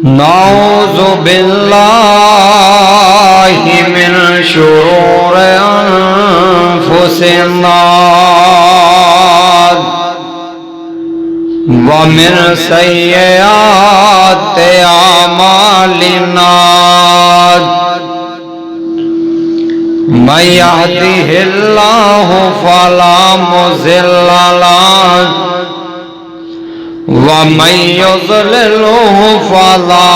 نعوذ باللہ من شرور انفسنا ومن سیئات اعمالنا من يهده الله فلا مضل له ومن يضلله فلا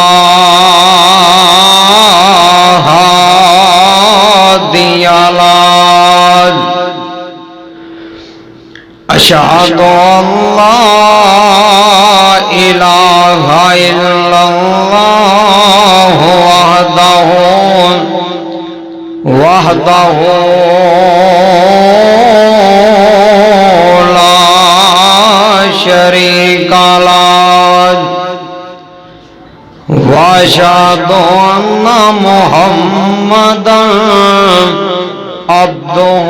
هادي له أشهد أن لا إله إلا الله وحده لا شريك له وأشهد أن محمدا عبده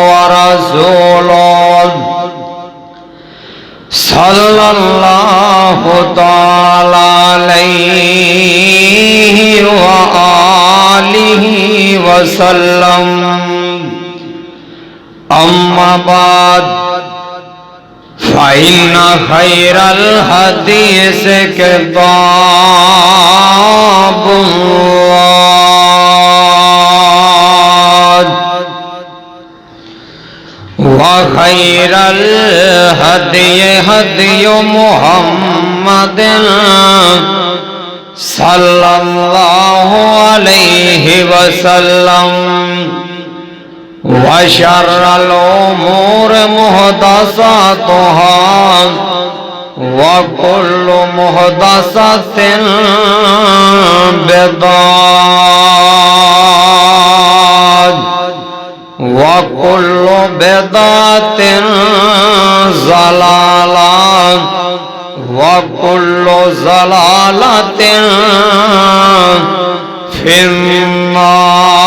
ورسوله صلى الله تعالى عليه وآله وسلم أما بعد فإن خير الحديث كتاب الله وخير الهدي هدي محمد صلى الله عليه وسلم وشر الأمور محدثاتها وكل محدثة بدعة وكل بدعة ضلالة وكل ضلالة في النار.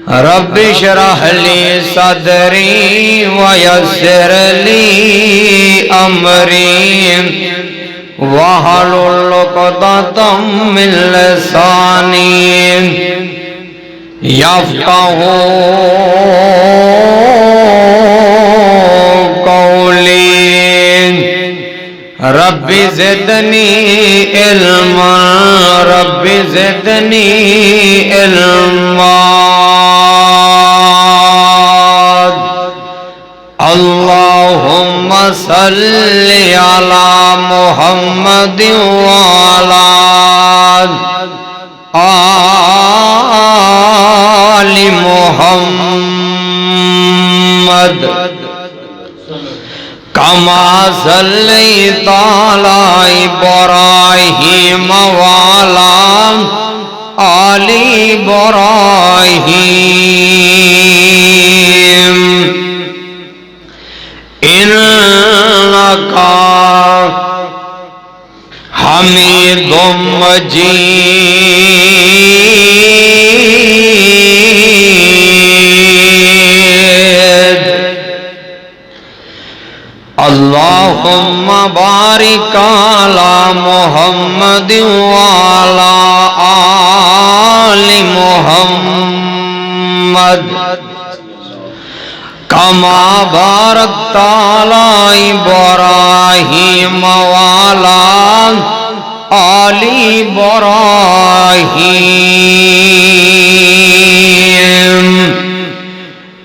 رب اشرح لي صدري ويسر لي أمري واحلل عقدة من لساني يفقهوا قولي. رب زدني علما رب زدني علما. اللهم صل على محمد وعلى آل محمد كما صليت على إبراهيم وعلى آل إبراهيم إنك حميد مجيد. اللهم بارك على محمد وعلى آل محمد كما باركت على إبراهيم وعلى آل إبراهيم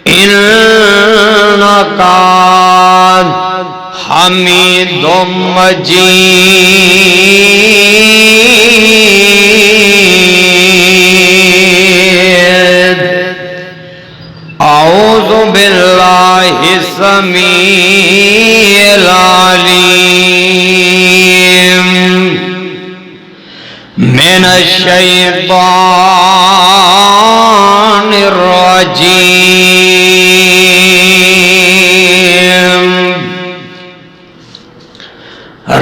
إنك حميد مجيد. أعوذ بالله السميع العليم من الشيطان الرجيم.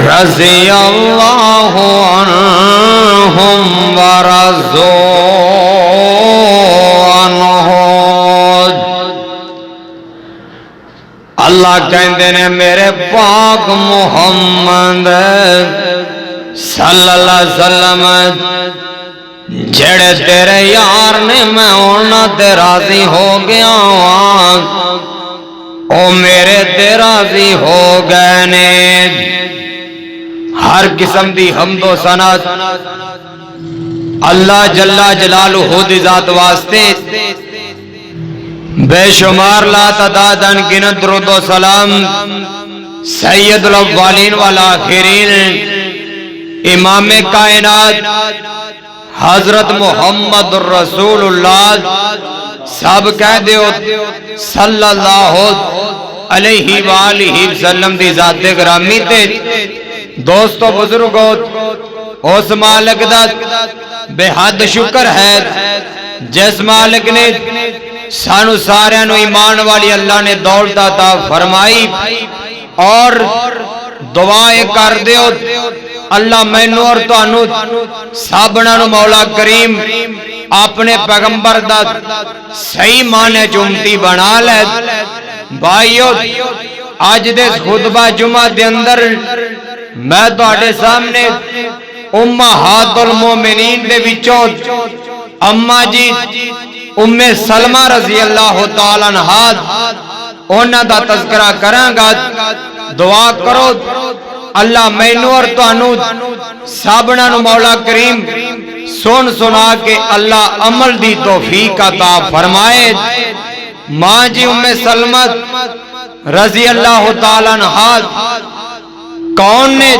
رضی اللہ عنہم ورضوا عنہ۔ اللہ کہندے نے میرے پاک محمد صلی اللہ علیہ وسلم جڑے تیرے یار نے میں انہاں تے راضی ہو گیا ہاں، او میرے تے راضی ہو گئے نے۔ ہر قسم دی حمد و ثنا اللہ جل جلالہ دی ذات واسطے، بے شمار لا تعداد انگنت درود و سلام سید الاولین والآخرین امام کائنات حضرت محمد الرسول اللہ سب کہہ دیو صلی اللہ علیہ وآلہ وسلم دی ذات گرامی تے۔ دوستو بزرگو، اس مالک دا بے حد شکر ہے جس مالک نے سانو سارے نو ایمان والی اللہ نے دولت عطا فرمائی، اور دعائیں کر دیو اللہ مینوں اور تانوں سابنا نو مولا کریم اپنے پیغمبر دا صحیح معنی چمتی بنا لے۔ بھائیو، آج دے خطبہ جمعہ دے اندر میں تواڈے سامنے امہات المومنین دے وچوں اما جی ام سلمہ رضی اللہ تعالیٰ عنہا انہاں دا تذکرہ کراں گا۔ دعا کرو اللہ مینوں اور تانوں سابنا نو مولا کریم سن سنا کے اللہ عمل دی توفیق عطا فرمائے۔ ماں جی ام سلمہ رضی اللہ تعالیٰ عنہا کون نے؟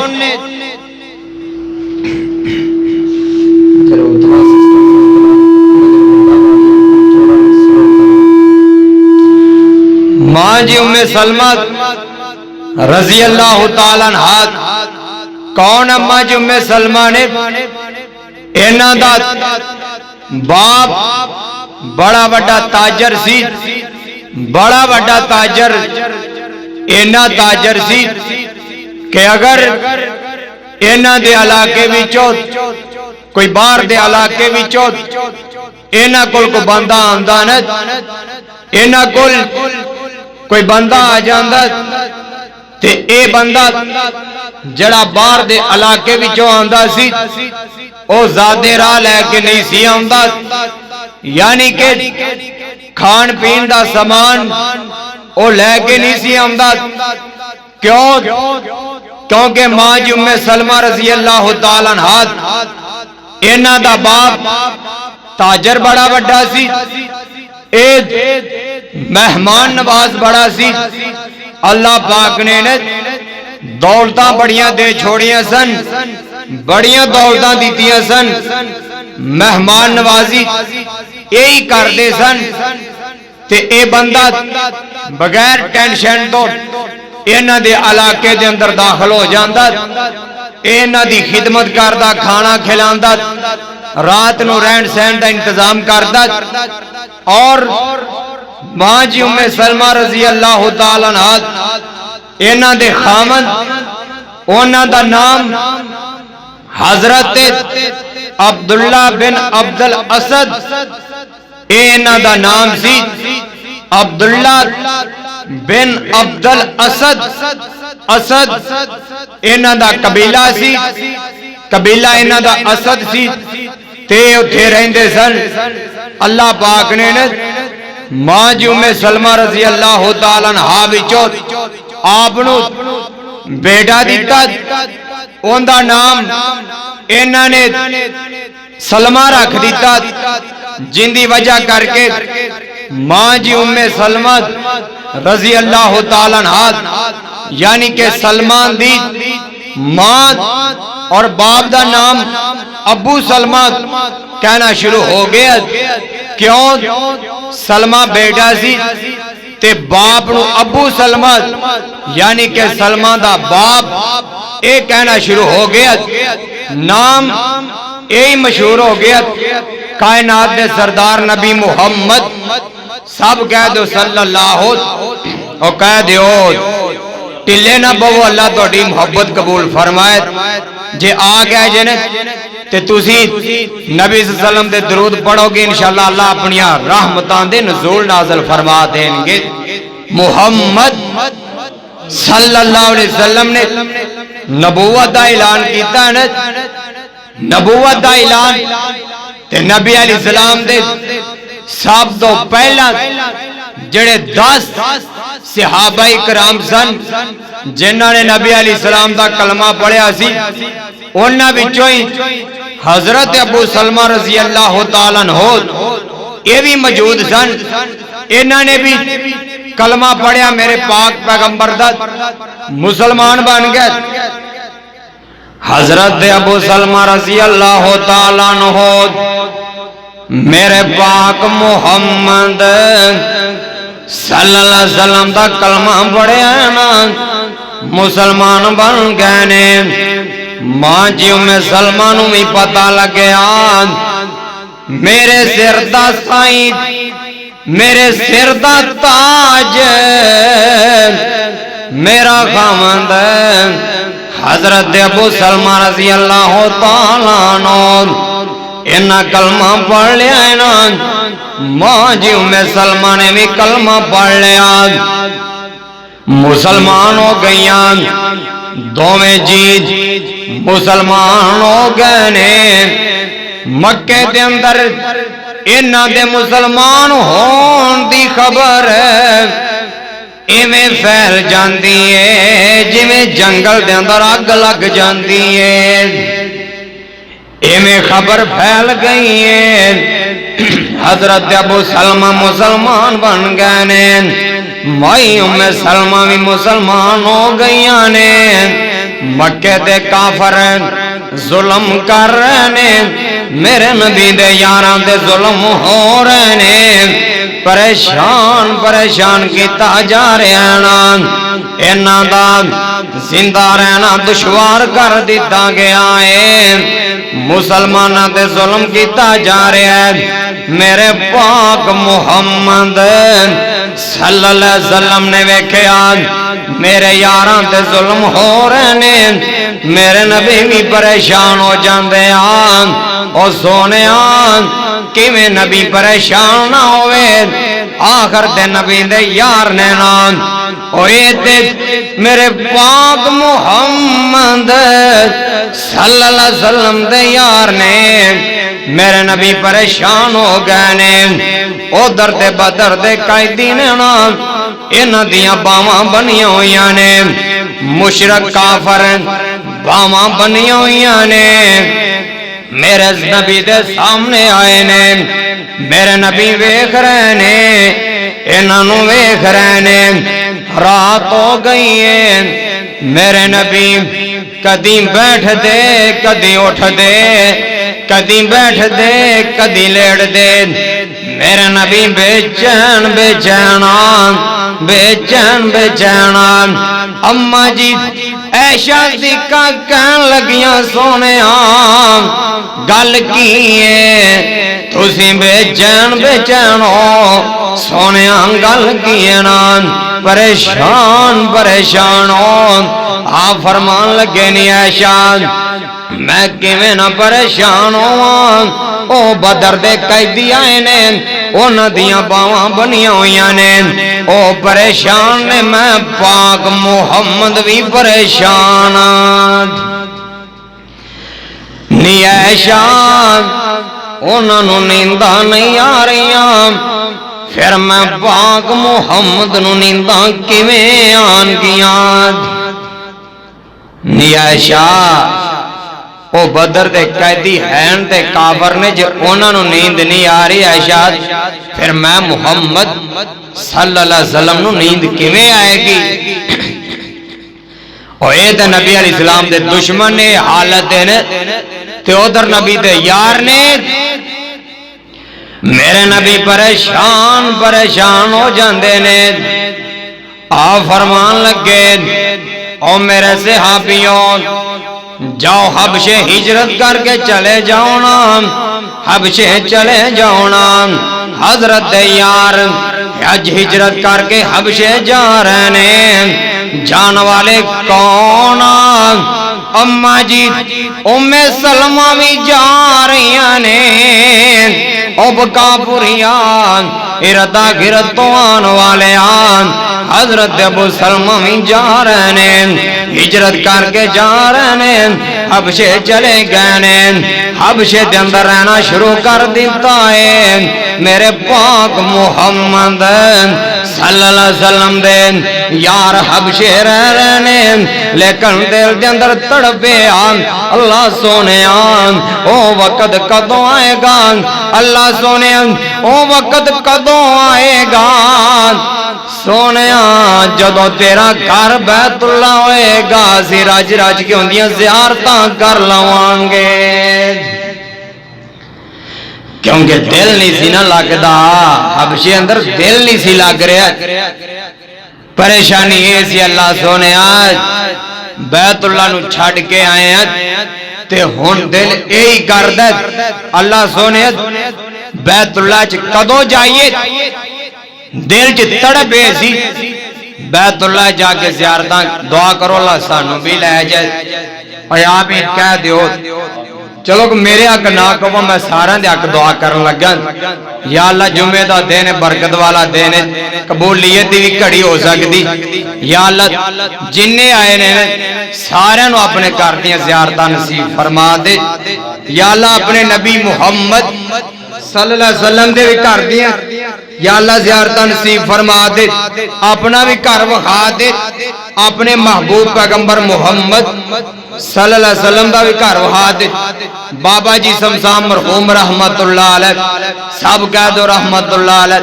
ماں جی ام سلمہ رضی اللہ تعالیٰ عنہا کون؟ اماں جی ام سلمہ نے انہاں دا باپ بڑا بڑا تاجر سی، بڑا بڑا تاجر، انہاں تاجر سی کہ اگر انہاں دے علاقے وچوں کوئی باہر دے علاقے وچوں انہاں کول کو بندہ آندا نا، انہاں کول کوئی بندہ آ جاندا تے اے بندہ جڑا باہر دے علاقے وچوں آندا سی او زیادہ راہ لے کے نہیں سی آندا، یعنی کہ کھان پین دا سامان او لے کے نہیں سی آندا۔ کیوں؟ کیونکہ ماں جی ام سلمہ رضی اللہ تعالیٰ عنہا انہاں دا باپ تاجر بڑا بڑا سی، اے مہمان نواز بڑا سی۔ اللہ پاک نے دولتاں بڑیاں دے چھوڑیاں سن، بڑیاں دولتاں دیتیاں سن، مہمان نوازی یہی کر دے سن تے اے بندہ بغیر ٹینشن تو انہاں دے علاقے دے اندر داخل ہو جاندا، انہاں دی خدمت کردا، کھانا کھلاندا، رات نو رہن سہن دا انتظام کردا۔ اور ماں جی ام سلمہ رضی اللہ تعالیٰ عنہا انہاں دے خامد انہاں دا نام حضرت عبداللہ بن عبد الاسد انہاں دا نام سی، عبداللہ بن عبد الاسد۔ اسد انہاں دا قبیلہ سی، قبیلہ انہاں دا اسد سی تے اتھے رہندے سن۔ اللہ پاک نے ماں جی ام سلمہ رضی اللہ تعالیٰ عنہا وچوں آپ نو بیٹا دیتا، اون دا نام انہاں نے سلمہ رکھ دیتا، جن دی وجہ کر کے ماں جی ام سلمہ رضی اللہ تعالیٰ عنہا یعنی کہ سلمان دی ماں اور باپ دا نام ابو سلمہ کہنا شروع ہو گیا۔ کیوں؟ سلمہ بیٹا سی تے باپ نو ابو سلمہ یعنی کہ سلمہ دا باپ اے کہنا شروع ہو گیا، نام اے مشہور ہو گیا۔ کائنات دے سردار نبی محمد سب کہہ دو صلی اللہ اور کہہ دیو ٹلے نہ بہو اللہ تہاڈی محبت قبول فرمائے جے آ گئے جے نے تے تسی نبی صلی اللہ علیہ وسلم دے درود پڑھو گے انشاءاللہ اللہ اپنی رحمتاں دے نزول نازل فرما دیں گے محمد صلی اللہ علیہ وسلم نے نبوت دا اعلان کیتا ہے نبوت دا اعلان تے نبی علیہ السلام دے سب تو پہلا جڑے 10 صحابہ کرام سن جنہاں نے نبی علیہ السلام دا کلمہ پڑھیا سی انہاں وچوں ہی حضرت ابو سلمہ رضی اللہ تعالیٰ عنہ یہ بھی موجود سن انہاں نے بھی کلمہ پڑھیا میرے پاک پیغمبر دا مسلمان بن گئے حضرت ابو سلمہ رضی اللہ تعالیٰ عنہ میرے پاک محمد صلی اللہ علیہ وسلم دا کلمہ پڑھیا نا مسلمان بن گئے نے ماں جی میں سلمان بھی پتہ لگیا میرے سر دا سائیں میرے سر دا تاج میرا خامد حضرت ابو سلمہ رضی اللہ تعالیٰ عنہ انہا کلمہ پڑھ لیا ہے نا ماں جی میں سلمہ نے بھی کلمہ پڑھ لیا مسلمان ہو گئیاں دوویں جی مسلمان ہو گئے نے مکے دے اندر انہاں دے مسلمان ہون دی خبر ایویں پھیل جاندی ہے جویں جنگل دے اندر اگ لگ جاندی ہے ایویں خبر پھیل گئی ہے حضرت ابو سلمہ مسلمان بن گئے نے مائی ام سلمہ بھی مسلمان ہو گئیاں نے مکے دے کافر ظلم کر رہے نے میرے نبی دے یاراں دے ظلم ہو رہے نے پریشان کیتا جا رہا نا انہاں دا زندہ رہنا دشوار کر دیتا گیا ہے مسلمانہ دے ظلم کیتا جا رہا ہے میرے پاک محمد صلی اللہ علیہ وسلم نے ویکھیا میرے یاراں تے ظلم ہو رہے نے میرے نبی بھی پریشان ہو جاندے آن او سونے آن کیویں نبی پریشان نہ ہوئے آخر تے نبی دے یار نے نان اوے تے میرے پاک محمد صلی اللہ علیہ وسلم دے یار نے میرے نبی پریشان ہو گئے نے او درد بدر دے قیدی نے نا انہاں دیاں باواں بنیاں ہویاں نے مشرک کافر باواں بنیاں ہویاں نے میرے نبی دے سامنے آئے نے میرے نبی ویکھ رہے نے انہاں نوں ویکھ رہے نے رات ہو گئی ہے میرے نبی کدی بیٹھ دے کدی اٹھ دے کدی بیٹھ دے کدی لیٹ دے میرے نبی بے چین اماں جی ایشا ذکا کہن لگیاں سونے گل کی ہے تسی بے چین ہو سونے گل کی ہے نا پریشان ہو آپ فرمان لگے نہیں ایشا میں کیویں نہ پریشان ہواں او بدر دے قیدی آئے نے انہاں دیاں باواں بنیاں ہویاں نے او پریشان نے میں پاک محمد بھی پریشان نی ایشا انہاں نوں نینداں نہیں آ رہیاں پھر میں پاک محمد نوں نینداں کیویں آن گیاں نی ایشا او بدر دے قیدی ہیں تے کافر نے جے انہاں نوں نیند نہیں آ رہی عائشہ پھر میں محمد صلی اللہ علیہ وسلم نوں نیند کیویں آئے گی او اے تے نبی علیہ السلام دے دشمن نے حالت نے تے ادھر نبی دے یار نے میرے نبی پریشان ہو جاندے نے آپ فرمان لگے او میرے صحابیوں جاؤ حبشے ہجرت کر کے چلے جاؤ نا حبشے چلے جاؤ نا حضرت یار اج ہجرت کر کے حبشے جا رہے ہیں، جان والے کون؟ اما جی ام سلمہ بھی جا رہی نے، ابکا پوریاں اردا گرتوں آن والے حضرت ابو سلمہ بھی جا رہے ہیں، ہجرت کر کے جا رہے ہیں، حبشے چلے گئے ہیں، حبشے دے اندر رہنا شروع کر دیتا ہے۔ میرے پاک محمد صلی اللہ علیہ وسلم دے یار حبشے رہ رہے ہیں، لیکن دل دے اندر تڑپے اللہ سونے او وقت کدوں آئے گا، اللہ سونے او وقت کدوں آئے گا، سونے جدو تیرا گھر بیت اللہ ہوئے گا، اسی رج رج کے ہوندیاں زیارتاں کر لواں گے، کیونکہ دل نہیں سی نہ لگدا، حبشے اندر دل نہیں سی لگ رہا، پریشانی یہ سی اللہ سونے بیت اللہ نو چھڑ کے آئے ہیں تے ہن دل یہی کردا اللہ سونے بیت اللہ چ کدوں جائیے، دل چ تڑپے سی بیت اللہ جا کے زیارتاں، دعا کرو اللہ سانو بھی لے جائے، اور آپ ہی کہہ دیو چلو کہ میرے حق نہ کہو، میں سارا دے حق دعا کرن لگا، یا اللہ جمعے دا دن برکت والا دن، قبولیت دی بھی گھڑی ہو سکتی، یا اللہ جننے آئے نے سارے نو اپنے گھر دیاں زیارتاں نصیب فرما دے، یا اللہ اپنے نبی محمد صلی اللہ علیہ وسلم دے بھی گھر دیاں یا اللہ زیارتاں نصیب فرما دے، اپنا بھی گھر وکھا دے، اپنے محبوب پیغمبر محمد صلی اللہ علیہ وسلم دا بھی گھر وکھا دے، بابا جی سمسام مرحوم رحمت اللہ علیہ، سب کہہ دو رحمت اللہ علیہ،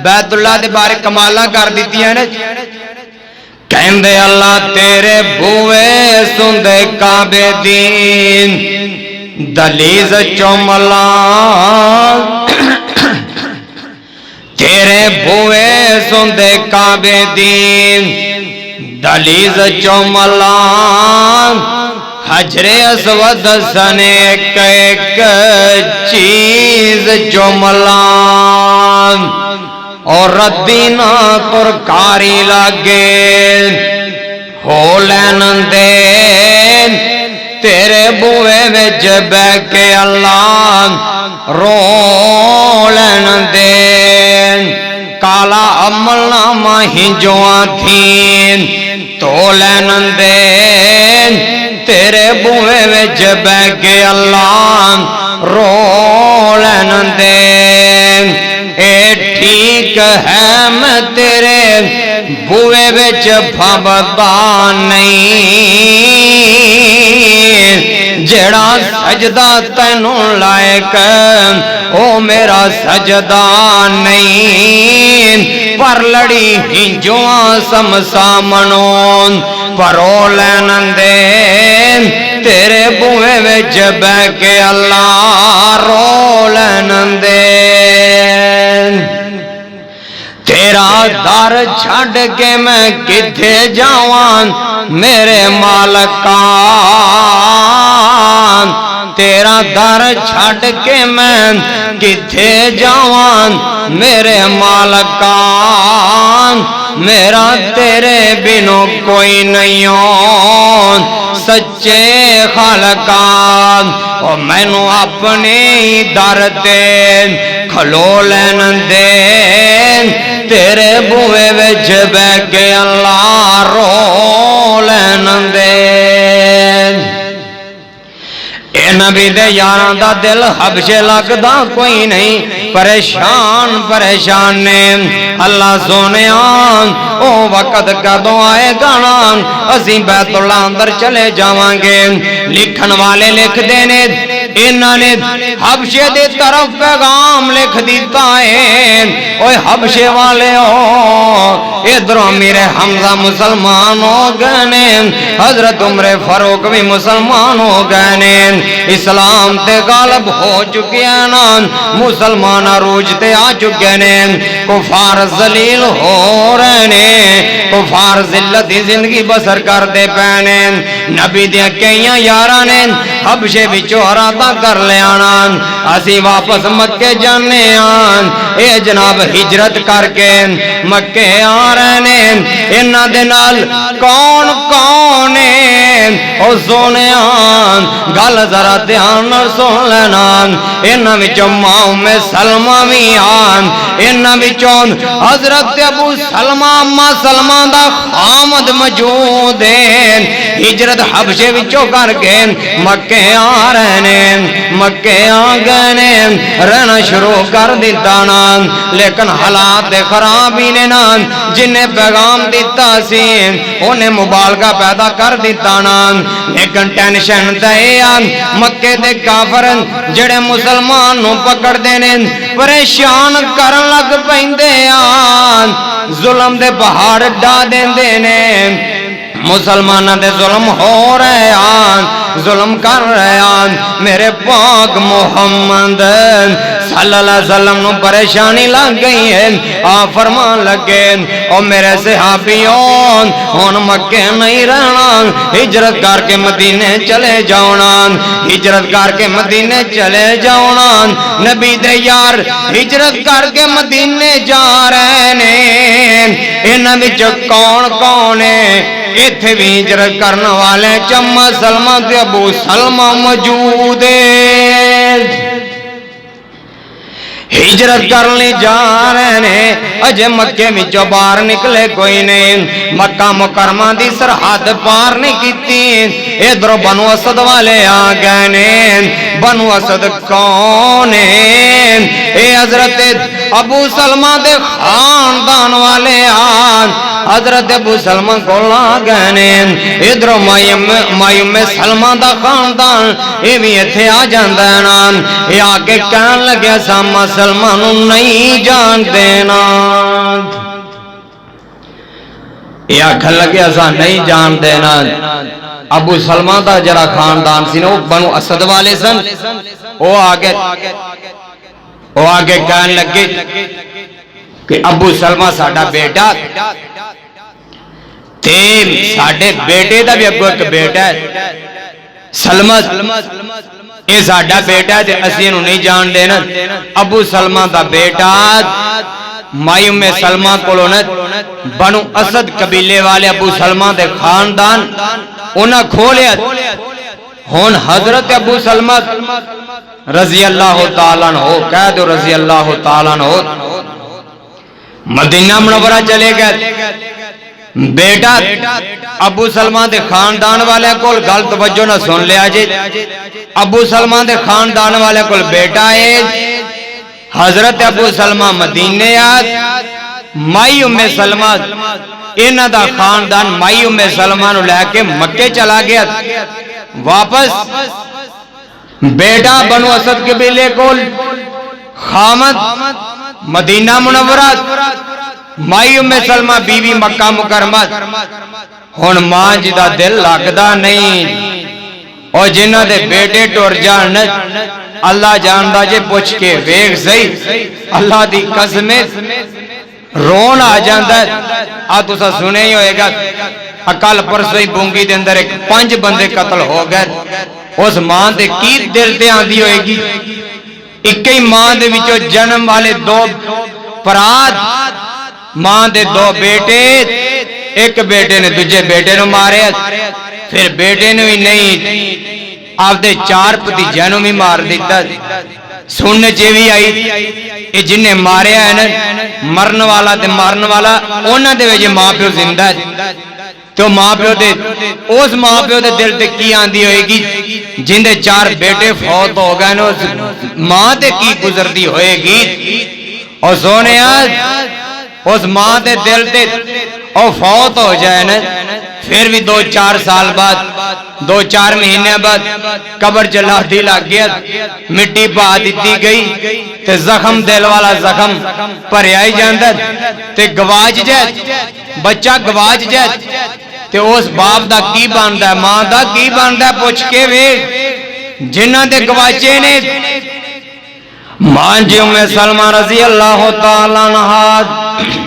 بیت اللہ دے بارے کمالاں کر دیتی ہیں نے، کہندے اللہ تیرے بوئے سندے کعبے دین دلیز چوملا، تیرے بوئے سندے کعبے دین دلیز چوملا، حجر اسود سن ایک ایک چیز چوملا، اور ردینا ترکاری لگے ہو لین دے، تیرے بوئے وچ بہ کے اللہ رو لین دے، کالا عمل نامہ ہی جواں تھین تو لین دے، تیرے بوئے وچ بہ کے اللہ رو لین دے، اے ٹھیک ہے میں تیرے بوئے وچ پھبدا نہیں، جڑا سجدہ تینوں لائق او میرا سجدہ نہیں، پر لڑی ہی جواں سمسامنوں پرو لین دے، تیرے بوئے وچ بہ کے اللہ رو لین دے، تیرا در چھڑ کے میں کتھے جاواں میرے مالکاں، تیرا در چھڑ کے میں کتھے جاواں میرے مالکاں، میرا تیرے بنو کوئی نہیں ہو سچے خالقاں، او مینوں اپنے در تے کھلو لین دے، تیرے بوئے وچ بہ کے اللہ رو لین دے، اے نبی دے یاراں دا دل حبشے لگدا کوئی نہیں، پریشان پریشان نے، اللہ سونیاں او وقت کدوں آئے گا نا اسی بیت اللہ اندر چلے جاواں گے، لکھن والے لکھ دینے انہاں نے حبشے دے طرف پیغام لکھ دیتا ہے، اوے حبشے والے ہو ادھروں میرے حمزہ مسلمان ہو گئے نے، حضرت عمر فاروق بھی مسلمان ہو گئے نے، اسلام تے غالب ہو چکے ہیں نا، مسلمان عروج تے آ چکے نے، کفار ذلیل ہو رہے نے، کفار ذلت دی زندگی بسر کر دے پینے، نبی دیا کئیاں یاراں نے حبشے وچوں ارادہ کر لیانا اسی واپس مکے جانے آن اے جناب ہجرت کر کے مکے آ رہے نے انہاں دے نال کون کون او سونے آن گل ذرا دھیان نال سن لینا انہاں وچوں ماں ام سلمہ وی آن انہاں وچوں حضرت ابو سلمہ اما سلمہ دا خامد موجود ہے ہجرت حبشے وچوں کر کے مکے آ رہے نے مکے آ گئے نے رہنا شروع کر دیتا نا لیکن حالات خراب ہی نے نا جنہیں پیغام دیتا سی انہیں مبالغہ پیدا کر دیتا نا لیکن ٹینشن دے مکے دے کافر جڑے مسلمان نو پکڑ دینے پریشان کرن لگ پیندے آن ظلم دے پہاڑ ڈا دیندے نے مسلمانہ دے ظلم ہو رہے آن ظلم کر رہے آن میرے پاک محمد صلی اللہ علیہ وسلم نو پریشانی لگ گئی ہے آپ فرمان لگے او میرے صحابیوں ہون مکے نہیں رہنا ہجرت کر کے مدینے چلے جاؤنا ہجرت کر کے مدینے چلے جاؤنا نبی دے یار ہجرت کر کے مدینے جا رہے نے انہاں وچ کون کون ہے ایتھے بھی ہجرت کرنے والے چما سلمہ تے ابو سلمہ موجود ہے ہجرت کرنے جا رہے نے اجے مکے وچوں باہر نکلے کوئی نہیں مکہ مکرمہ دی سرحد پار نہیں کیتی ادھر بنو اسد والے آ گئے نے بنو اسد کون ہے اے حضرت ابو سلمہ دے خاندان والے آن حضرت ابو سلمہ کو آ گئے نے ادھر مایم سلمہ دا خاندان اے بھی ایتھے آ جاندا ہے نا اے آ کے کہن لگیا ساما سلمہ نو نہیں جان دینا اے آکھن لگیا سا نہیں جان دینا ابو سلمہ دا جرا خاندان سی نو بنو اسد والے سن وہ آگے کہن لگے کہ ابو سلمہ ساڈا بیٹا تے ساڈے بیٹے دا بھی اگو ایک بیٹا ہے سلمہ اے ساڈا بیٹا ہے تے اسی نو نہیں جان دینا ابو سلمہ دا بیٹا مایم سلمہ کولوں بنو اسد قبیلے والے ابو سلمہ دے خاندان انہاں کھولیا ہن حضرت ابو سلمہ رضی اللہ تعالیٰ عنہ کہہ دو رضی اللہ تعالیٰ عنہ مدینہ منورہ چلے گئے بیٹا ابو سلمہ دے خاندان والے کول گل توجہ نہ سن لیا جی ابو سلمہ دے خاندان والے کول بیٹا ہے حضرت ابو سلمہ مدینے آت مائی ام سلمہ انہ دا خاندان مائی ام سلمہ نو لے کے مکے چلا گیا واپس بیٹا بنو اسد قبیلے کول خامد مدینہ منورہ مائی ام سلمہ بیوی مکہ مکرمہ ہن ماں جی دا دل لگدا نہیں اور جنہ دے بیٹے ٹر جان اللہ جاندا جے پوچھ کے ویکھ صحیح اللہ دی قسم رون آ جاندا آ تساں سنے ہی ہوئے گا اکل پرسوں ہی بونگی دے اندر ایک 5 بندے قتل ہو گئے اس ماں دے کی دل تے آندی ہوئے گی ایک ہی ماں دے وچوں جنم والے 2 پرات ماں دے 2 بیٹے ایک بیٹے نے دوجے بیٹے نو مارے پھر بیٹے نو ہی نہیں آپ دے 4 بھتیجیاں نو بھی مار دیتا سننے چیوی آئی اے جنہیں مارے ہیں مرن والا تے مارن والا انہاں دے وجہ ماں پیو زندہ ہے تو ماں پیو دے اس ماں پیو دے دل تے کی آندی ہوئے گی جن دے 4 بیٹے فوت ہو گئے نو ماں تے کی گزردی ہوئے گی اور سونے اس ماں دے دل تے اور فوت ہو جائے نا پھر بھی 2-4 سال بعد 2-4 مہینے بعد قبر جلا دی لگ گیا مٹی پا دیتی گئی تے زخم دل والا زخم پر آئی جاندہ تے گواج جائے بچہ گواج جائے تے اس باپ دا کی باندہ ہے ماں دا کی باندہ ہے پوچھ کے وے جنہ دے گواچے نے ماں جی ام سلمہ رضی اللہ تعالیٰ عنہ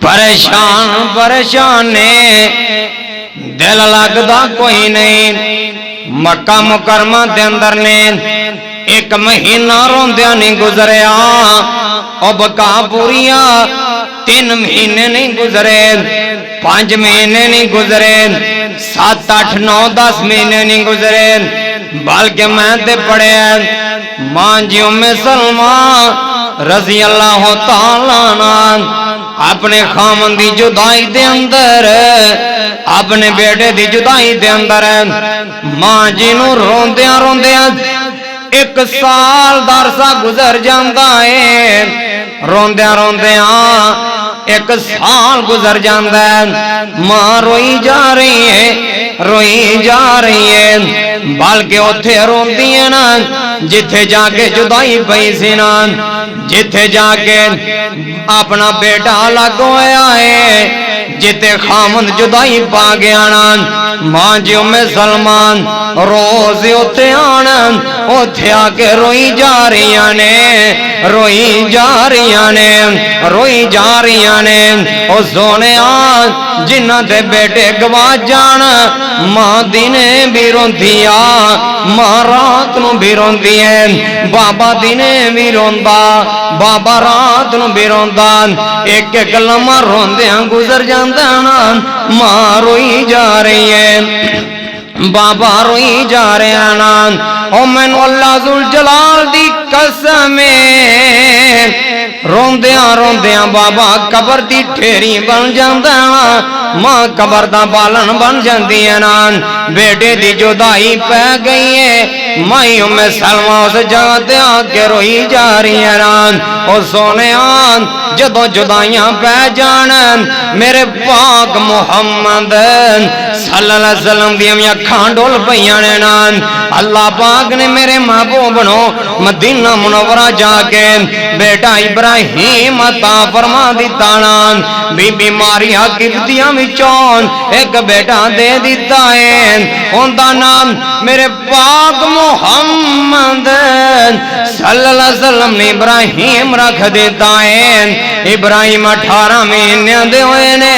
پریشان نے دل لگدا کوئی نہیں مکہ مکرمہ دے اندر نے ایک مہینہ روندیاں نہیں گزریا او بکا پوریا 3 مہینے نہیں گزرے 5 مہینے نہیں گزرے 7 8 9 10 مہینے نہیں گزرے بلکہ میں تے پڑھے ماں جی ام سلمہ رضی اللہ تعالیٰ عنہ اپنے خامن دی جدائی دے اندر اپنے بیٹے دی جدائی دے اندر ماں جی نو روندیاں روندیاں 1 سال دا عرصہ گزر جاندا ہے روندیاں روندیاں 1 سال گزر جاندا ہے ماں روئی جا رہی ہے روئی جا رہی ہے بلکہ اوتھے روندی ہے نا جتھے جا کے جدائی پئی سی نا جتھے جا کے اپنا بیٹا الگ ہویا ہے جتے خامند جدائی پا گیا نا ماں جی ام سلمان روز اوتھے آنا اوتھے آ کے روئی جا رہی نے روئی جا رہی نے روئی جا رہی نے او سونے جنہ دے بیٹے گوا جانا ماں دینے بھی روندی ماں رات نو بھی روندی ہے بابا دینے بھی روندا بابا رات نو بھی روندا ایک ایک لمحہ روندیاں گزر جاندا نا ماں روئی جا رہی ہے بابا روئی جا رہے ہیں نا او مینوں اللہ ذوالجلال دی قسم روندیاں روندیاں بابا قبر دی ٹھیری بن جاندا ماں قبر دا بالن بن جاندی ہے نا بیٹے دی جدائی پہ گئی ہے مائی ام سلمہ اس جگہ تے آ کے روئی جا رہی ہے نا او سونے جدوں جدائیاں پہ جان میرے پاک محمد صلی اللہ علیہ وسلم دی اکھاں ڈول پئیاں نے نا اللہ پاک نے میرے محبوب نو مدینہ منورہ جا کے بیٹا ابراہیم عطا فرما دیتا نا بی بیماریاں کفتیاں وچوں ایک بیٹا دے دیتا ہے اوندا نام میرے پاک محمد صلی اللہ علیہ وسلم نے ابراہیم رکھ دیتا ہے ابراہیم 18 مہینے دے ہوئے نے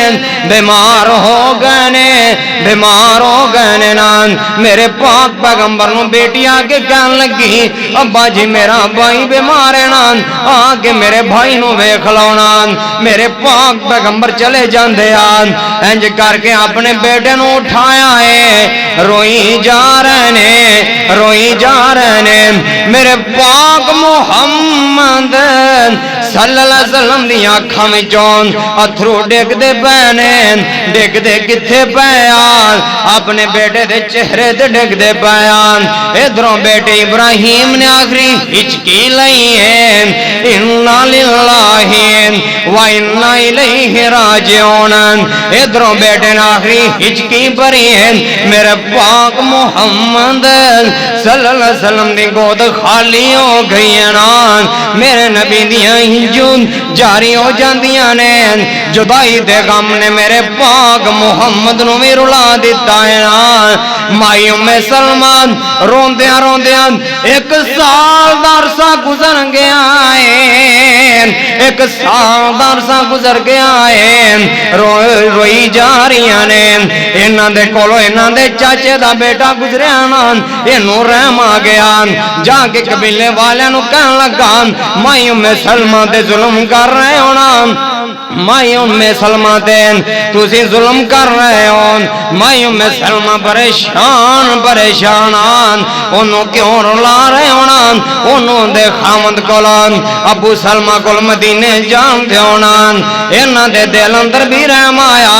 بیمار ہو گئے نے بیمار ہو گئے نے نان میرے پاک پیغمبر نو بیٹی آگے کہن لگی ابا جی میرا بھائی بیمار ہے نان آگے میرے بھائی نو ویکھ لو نان میرے پاک پیغمبر چلے جاندے آن انج کر کے اپنے بیٹے نو اٹھایا ہے روئی جا رہے نے روئی جا رہے نے میرے پاک محمد صلی اللہ علیہ وسلم دی آنکھاں وچوں اتھرو ڈگ دے پے نے ڈگ دے کتھے پے اپنے بیٹے دے چہرے تے ڈگ دے پے ادھروں بیٹے ابراہیم نے آخری ہچکی لئی ہے انا للہ و انا الیہ راجعون ادھروں بیٹے نے آخری ہچکی بھری ہے میرے پاک محمد صلی اللہ علیہ وسلم دی گود خالی ہو گئی ہے نا میرے نبی دیاں ہنجون جاری ہو جاندیاں نے جدائی دے غم نے میرے پاک محمد نو بھی رلا دیتا ہے نا مائی ام سلمان روندیاں روندیاں 1 سال دا عرصہ گزر گیا ہے 1 سال دا عرصہ گزر گیا ہے روئی جا رہی نے انہاں دے کولو انہاں دے چاچے دا بیٹا گزریا نا اینوں رحم آ گیا جا کے قبیلے والے نو کہن لگا مائی ام سلمہ تے ظلم کر رہے ہو نا مائی ام سلمہ تے تسی ظلم کر رہے ہو مائی ام سلمہ پریشان پریشان انہوں کیوں رلا رہے ہو نا انہوں دے خامد کولان ابو سلمہ کول مدینے جان دے ہونا انہاں دے دل اندر بھی رحم آیا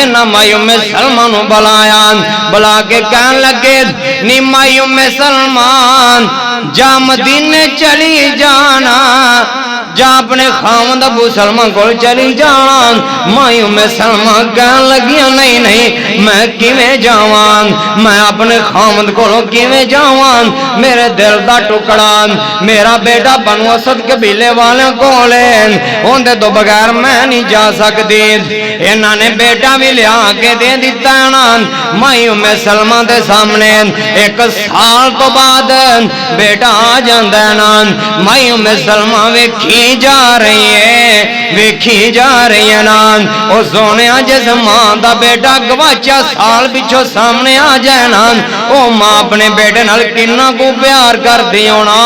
انہاں مائی ام سلمہ نو بلایا بلا کے کہن لگے نی مائی ام سلمہ جا مدینے چلی جانا جا اپنے خامد ابو سلمہ کو چلی جان مائی ام سلمہ کہن لگیاں نہیں نہیں میں کیویں جاوان میں اپنے خامد کو کیویں جاوان میرے دل دا ٹکڑا میرا بیٹا بنو اسد قبیلے والے کو لین اندے تو بغیر میں نہیں جا سکتی انہاں نے بیٹا بھی لیا کے دے دیتا نا مائی ام سلمہ دے سامنے 1 سال تو بعد بیٹا آ جاندا نا مائی ام سلمہ ویکھی جا رہی ہے ویکھی جا رہی ہے نام او سونے جس ماں دا بیٹا گواچا سال پچھو سامنے آ جائے نام او ماں اپنے بیٹے نال کنا کو پیار کر دی ہونا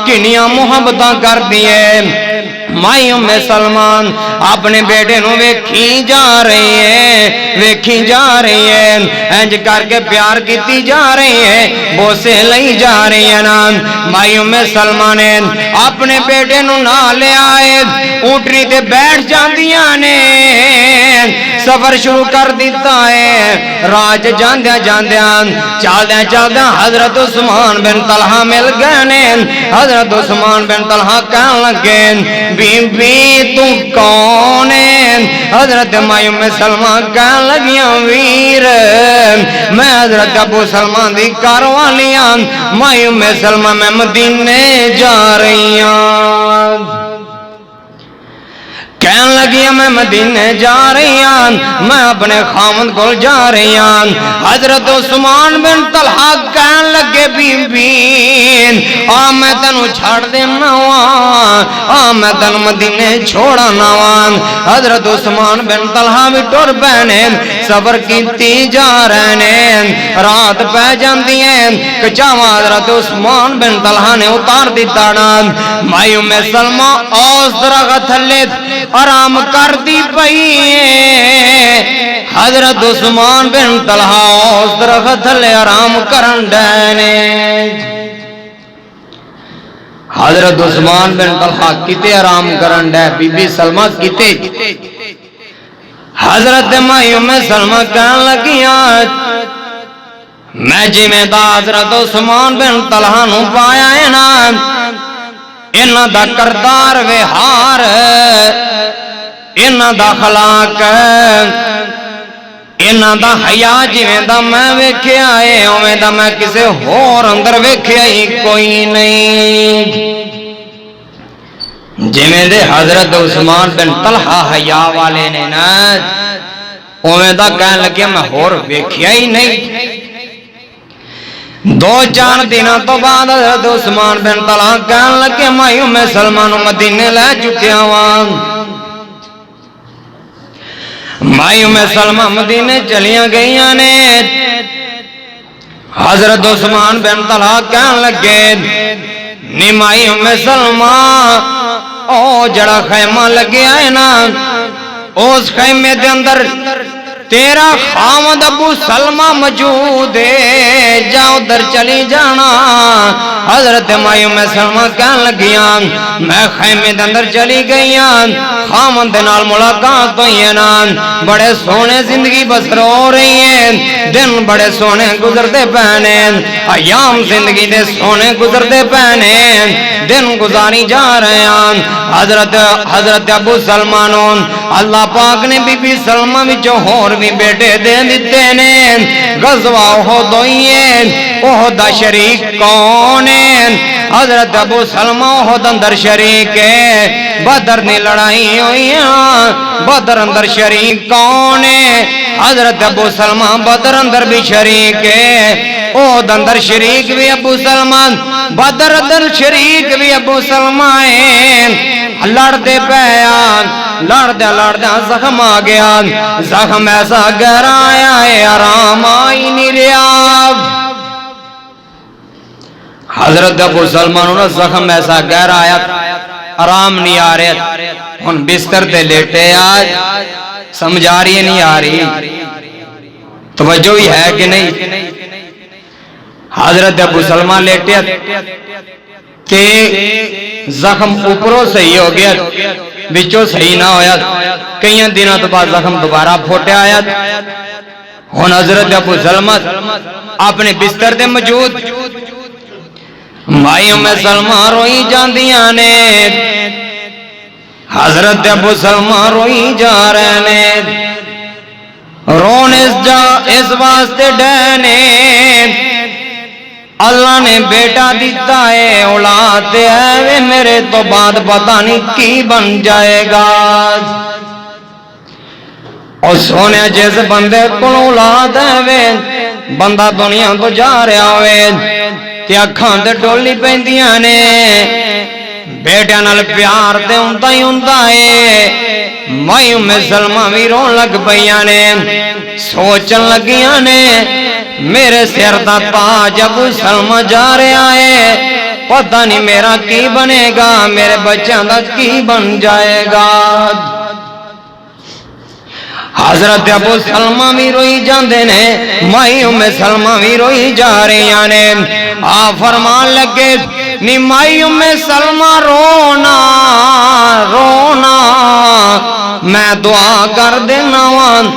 کنیاں محبتاں کر دی ہے مائی ام سلمان اپنے بیٹے نو ویکھی جا رہی ہے ویکھی جا رہی ہے انج کر کے پیار کیتی جا رہی ہے بوسے لئی جا رہی ہے نام مائی ام سلمان اپنے بیٹے نو نہ لے آئے اونٹنی تے بیٹھ جاندیاں نے سفر شروع کر دیتا ہے راج جاندیاں جاندیاں چالدیاں چالدیاں حضرت عثمان بن طلحہ مل گئے نے حضرت عثمان بن طلحہ کہن لگے بی بی تو کون ہے حضرت مائی ام سلمہ کہن لگیاں ویر میں حضرت ابو سلمان دی کاروالیاں مائی ام سلمہ میں مدینے جا رہی ہوں کہن لگی میں مدینے جا رہی ہوں میں اپنے خامد کو جا رہی ہوں حضرت عثمان بن طلحہ کہن لگے بی بی میں تینوں چھاڑ دینا ہوا میں تینوں مدینے چھوڑنا ہوا حضرت عثمان بن طلحہ بھی ٹر پے سفر کیتی جا رہے رات پہ جاندی ہے کچاواں حضرت عثمان بن طلحہ نے اتار دیتا نا مائی ام سلمہ اوس درخت تھلے آرام کر دی پئی حضرت عثمان بن طلحہ اس درخت تھلے آرام کرن ڈینے حضرت عثمان بن طلحہ کتے آرام کرن ڈے بی بی سلمہ کتے حضرت مائی ام سلمہ کہن لگیاں میں جی میں دا حضرت عثمان بن طلحہ نو پایا ہے نا انہاں دا کردار وہار انہاں دا خلاق انہاں دا حیا جویں دا میں ویکھیا اے اوویں دا میں کسے ہور اندر ویکھیا ہی کوئی نہیں جویں دے حضرت عثمان بن طلحہ حیا والے نے نا اوویں دا کہن لگے میں ہور ویکھیا ہی نہیں دو چار دنوں تو بعد حضرت عثمان بن طلحہ کہن لگے مائی ام سلمہ نو مدینے لے چکیا ہواں مائی ام سلمہ مدینے چلیاں گئیاں نے حضرت عثمان بن طلحہ کہن لگے نی مائی ام سلمہ او جڑا خیمہ لگیا ہے نا اس خیمے دے اندر تیرا خامد ابو سلمہ موجود ہے جا ادھر چلی جانا حضرت مائی ام سلمہ کہن لگیاں میں خیمے دے اندر چلی گئیاں خامد دے نال ملاقات ہوئی ہے نا بڑے سونے زندگی بسر ہو رہی ہے دن بڑے سونے گزرتے پہنے ایام زندگی دے سونے گزرتے پہنے دن گزاری جا رہے ہیں حضرت ابو سلمہ نو اللہ پاک نے بی بی سلمہ وچوں ہور بھی بیٹے دے دیتے نے غزوہ احد ہوئی ہے احد دا شریک کون ہے حضرت ابو سلمہ احد اندر شریک ہے بدر نے لڑائی ہوئی ہے بدر اندر شریک کون ہے حضرت ابو سلمہ بدر اندر بھی شریک ہے احد اندر شریک بھی ابو سلمہ بدر اندر شریک بھی ابو سلمہ ہے لڑتے پیا لڑدے زخم آ گیا زخم ایسا گہرا آیا ہے آرام آئی نہیں رہا حضرت ابو سلمان نے زخم ایسا گہرا آیا آرام نہیں آ رہا ہن بستر تے لیٹے آج سمجھ آ رہی ہے نہیں آ رہی توجہ ہی ہے کہ نہیں حضرت ابو سلمان لیٹے کہ زخم اوپروں صحیح ہو گیا بچوں صحیح نہ ہویا کئی دنوں تو بعد زخم دوبارہ پھوٹے آیا ہن حضرت ابو سلمہ اپنے بستر دے موجود مائی ام سلمہ روئی جاندیاں نے حضرت ابو سلمہ روئی جا رہے نے رون اس واسطے ڈینے اللہ نے بیٹا دیتا ہے اولاد ہے میرے تو بعد پتہ نہیں کی بن جائے گا اور سونے جس بندے کو اولاد ہے بندہ دنیا تو جا رہا ہوئے تے اکھاں تے ڈولی پیندیاں نے بیٹیاں نال پیار تے ہوندا ہی ہوندا ہے۔ مائی ام سلمہ بھی رون لگ پیاں نے، سوچن لگیاں نے میرے سر دا تاج ابو سلمہ جا رہا ہے، پتہ نہیں میرا کی بنے گا، میرے بچوں دا کی بن جائے گا۔ حضرت ابو سلمہ بھی روئی جاندے نے، مائی ام سلمہ بھی روئی جا رہی نے۔ آپ فرمان لگے نی مائی ام سلمہ رونا رونا، میں دعا کر دینا وان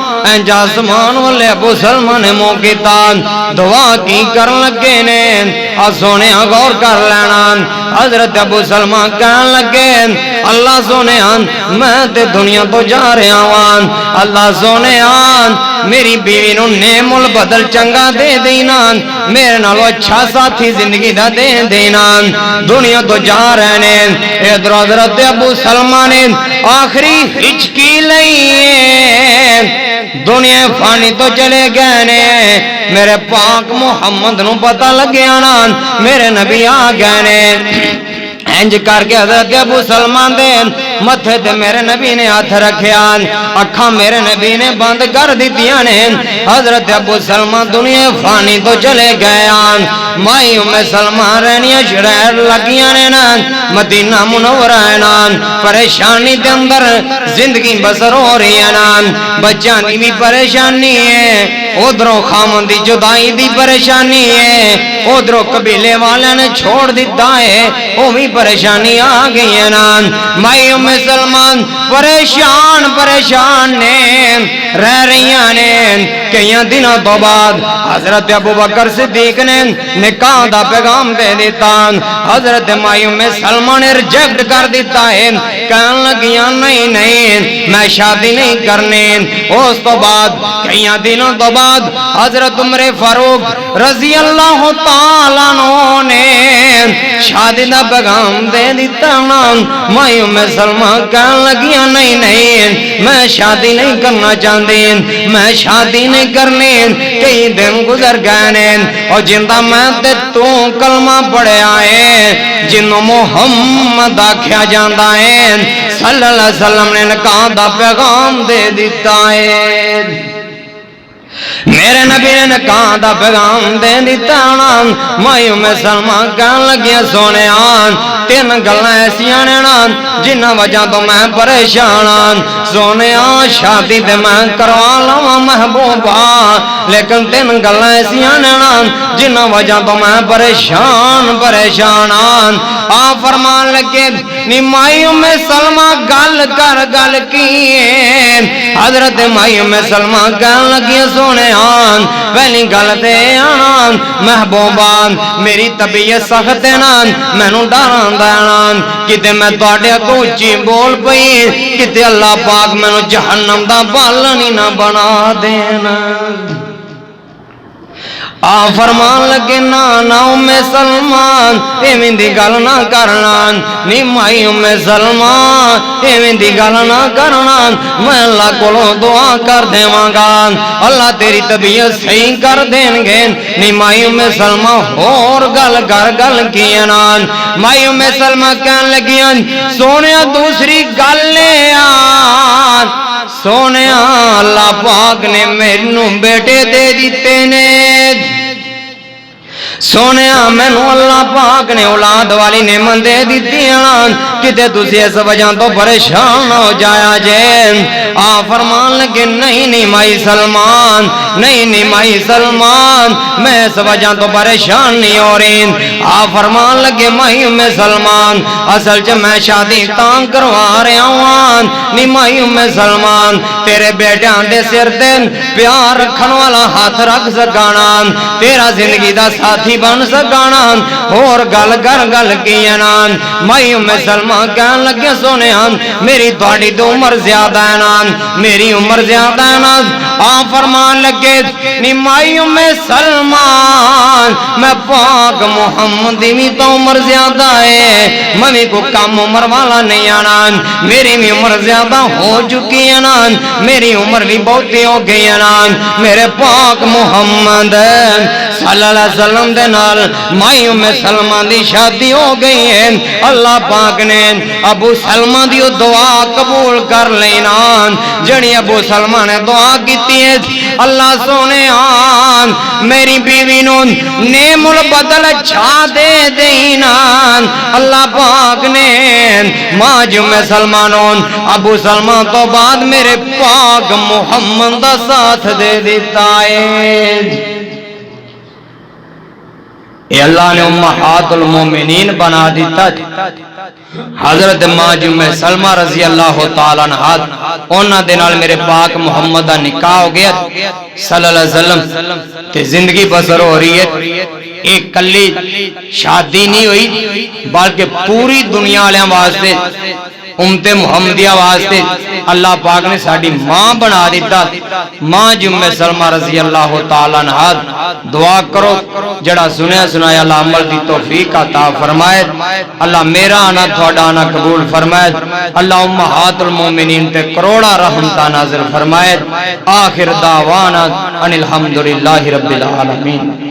جاسمان والے ابو سلمہ نے موقعتا دعا کی کر لگے نے۔ سونے غور کر لینا، حضرت ابو سلمہ کہن لگے اللہ سونے میں تے دنیا تو جا رہا وان، اللہ سونے میری بیوی نو نعم البدل چنگا دے دینا، میرے نالو اچھا ساتھی زندگی دا دے دینا، دنیا تو جا رہے نے۔ ادھر حضرت ابو سلمہ نے آخری ہچکی لئی، دنیا فانی تو چلے گئے نے، میرے پاک محمد نو پتہ لگیا نا میرے نبی آ گئے نے۔ انج کر کے حضرت ابو سلمہ دے متھے تے میرے نبی نے ہاتھ رکھیا، اکھاں میرے نبی نے بند کر دتیاں نے۔ حضرت ابو سلمہ دنیا فانی تو چلے گئے، مائی ام سلمہ رہنیاں شریر لگیاں نے نا مدینہ منورہ ہے نا، پریشانی دے اندر زندگی بسر ہو رہی ہے نا، بچیاں دی بھی پریشانی ہے، ادھروں خامن دی جدائی دی پریشانی ہے، ادھروں قبیلے والے نے چھوڑ دیتا ہے، وہ بھی پریشانی آ گئی ہے نا۔ مائی ام سلمہ پریشان پریشان نے رہ رہی نے۔ کئی دنوں تو بعد حضرت ابو بکر صدیق نے نکاح دا پیغام دے دیتا، حضرت مائی ام سلمہ نے ریجیکٹ کر دیتا ہے، کہنے لگیاں نہیں نہیں میں شادی نہیں کرنی۔ اس تو بعد کئی دنوں تو بعد حضرت عمر فاروق رضی اللہ تعالیٰ عنہ نے شادی دا پیغام دے دیتا نا، مائی ام سلمہ کہنے لگیاں نہیں نہیں میں شادی نہیں کرنا چاہتی، میں شادی نہیں کرنی۔ کئی دن گزر گئے نے اور جندہ میں تے تو کلمہ پڑھیا ہے، جنوں محمد آکھیا جاندہ ہے، صلی اللہ علیہ وسلم نے نکاح دا پیغام دے دیتا ہے، میرے نبی نے نکاح دا پیغام دے دیتا نا۔ مائی ام سلمہ کہنے لگیا سونے تین گلاں ایسیاں نے نا جنہ وجہ تو میں پریشان، سونے شادی تے میں کروا لواں محبوبہ، لیکن تین گلاں ایسیاں نے نا جنہ وجہ تو میں پریشان پریشان۔ آپ فرمان لگے نی مائی ام سلمہ گل کر گل کی، حضرت مائی ام سلمہ کہنے لگی سونے پہلی گل تے محبوبہ میری طبیعت سخت ہے نا، مینوں ڈر دینا کتے میں تواڈے اگوں اچھی بول پئی، کتے اللہ پاک مینوں جہنم دا بالن نہ بنا دینا۔ آ فرمان لگے نا ام سلمہ ایویں دی گل نہ کرنا، نی مائی ام سلمہ ایویں دی گل نہ کرنا، میں اللہ کولوں دعا کر دیواں گا اللہ تیری طبیعت صحیح کر دین گے۔ نی مائی ام سلمہ اور گل کر گل کیے نا، مائی ام سلمہ کہن لگیاں سونے دوسری گل لے سونے اللہ پاک نے مینوں بیٹے دے دیتے نے، سونے مینوں اللہ پاک نے اولاد والی نعمت دے دیتی ہیں، کتے تسی اس وجہ تو پریشان ہو جایا جے۔ آ فرمان لگے نہیں نہیں مائی سلمان، نہیں نہیں مائی سلمان میں اس وجہ تو پریشان نہیں ہو رہی۔ آ فرمان لگے مائی ام سلمان اصل چ میں شادی تاں کروا رہا ہوں، نی مائی ام سلمان تیرے بیٹیاں دے سر تے پیار رکھن والا ہاتھ رکھ سکانا، تیرا زندگی دا ساتھی بن سکانا، اور گل کر گل کی نا۔ مائی ام سلمہ کہن لگے سونے میری تہاڈی تو عمر زیادہ ہے نا، میری عمر زیادہ ہے نا۔ آ فرمان لگے نی مائی ام سلمہ میں پاک محمد دی تو عمر زیادہ ہے، میں کو کم عمر والا نہیں آنا، میری بھی عمر زیادہ ہو چکی ہے نا، میری عمر بھی بہتی ہو گئی ہے نا، میرے پاک محمد صلی اللہ علیہ وسلم دے نال مائی ام سلمہ دی شادی ہو گئی ہے۔ اللہ پاک نے ابو سلمہ دی دعا قبول کر لینا جڑی ابو سلمہ نے دعا کیتی ہے اللہ سونے آن میری بیوی نو نعم البدل چھا دے دینا۔ اللہ پاک نے ماں ام سلمہ نو ابو سلمہ تو بعد میرے پاک محمد دا ساتھ دے دیتا ہے۔ اے اللہ نے امہات المومنین بنا دیتا۔ حضرت ماں ام سلمہ رضی اللہ تعالیٰ عنہ انہاں دے نال میرے پاک محمد دا نکاح ہو گیا صلی اللہ علیہ وسلم تے زندگی بسر ہو رہی ہے۔ ایک کلی شادی نہیں ہوئی بلکہ پوری دنیا والوں واسطے امت محمدیہ واسطے اللہ پاک نے ساڑی ماں بنا دیتا۔ ماں ام سلمہ رضی اللہ تعالیٰ عنہ دعا کرو جڑا سنیا سنایا اللہ عمل دی توفیق عطا فرمائے۔ اللہ میرا آنا تھوڑا آنا قبول فرمائے۔ اللہ امہات المومنین تے کروڑا رحمتہ نازل فرمائے۔ آخر دعوانا ان الحمدللہ رب العالمین۔